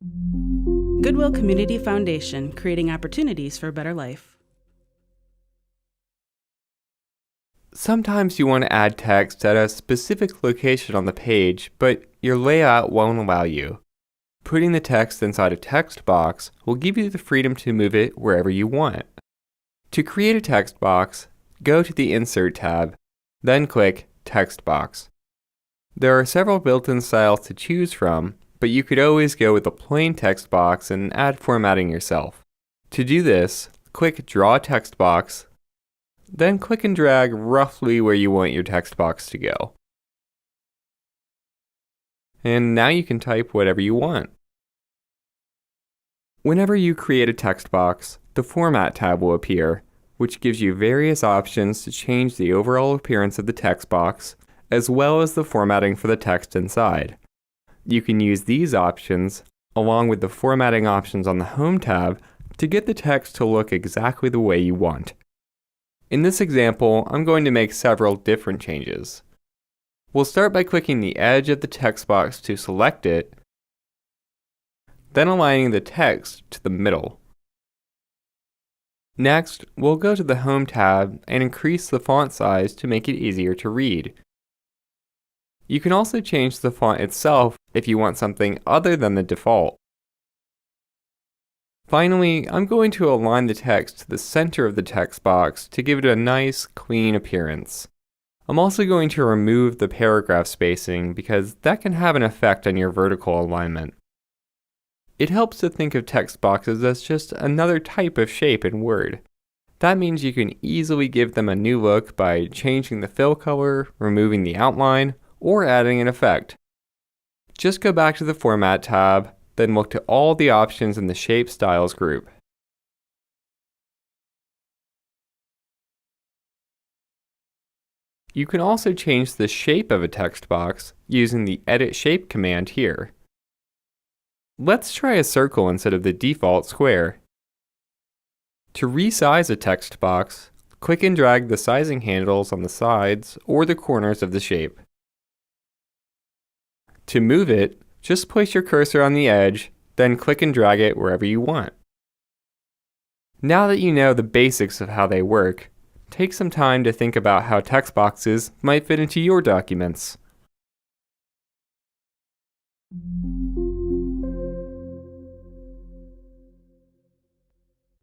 Goodwill Community Foundation, creating opportunities for a better life. Sometimes you want to add text at a specific location on the page, but your layout won't allow you. Putting the text inside a text box will give you the freedom to move it wherever you want. To create a text box, go to the Insert tab, then click Text Box. There are several built-in styles to choose from, but you could always go with a plain text box and add formatting yourself. To do this, click Draw Text Box, then click and drag roughly where you want your text box to go. And now you can type whatever you want. Whenever you create a text box, the Format tab will appear, which gives you various options to change the overall appearance of the text box, as well as the formatting for the text inside. You can use these options, along with the formatting options on the Home tab, to get the text to look exactly the way you want. In this example, I'm going to make several different changes. We'll start by clicking the edge of the text box to select it, then aligning the text to the middle. Next, we'll go to the Home tab and increase the font size to make it easier to read. You can also change the font itself if you want something other than the default. Finally, I'm going to align the text to the center of the text box to give it a nice, clean appearance. I'm also going to remove the paragraph spacing because that can have an effect on your vertical alignment. It helps to think of text boxes as just another type of shape in Word. That means you can easily give them a new look by changing the fill color, removing the outline, or adding an effect. Just go back to the Format tab, then look to all the options in the Shape Styles group. You can also change the shape of a text box using the Edit Shape command here. Let's try a circle instead of the default square. To resize a text box, click and drag the sizing handles on the sides or the corners of the shape. To move it, just place your cursor on the edge, then click and drag it wherever you want. Now that you know the basics of how they work, take some time to think about how text boxes might fit into your documents.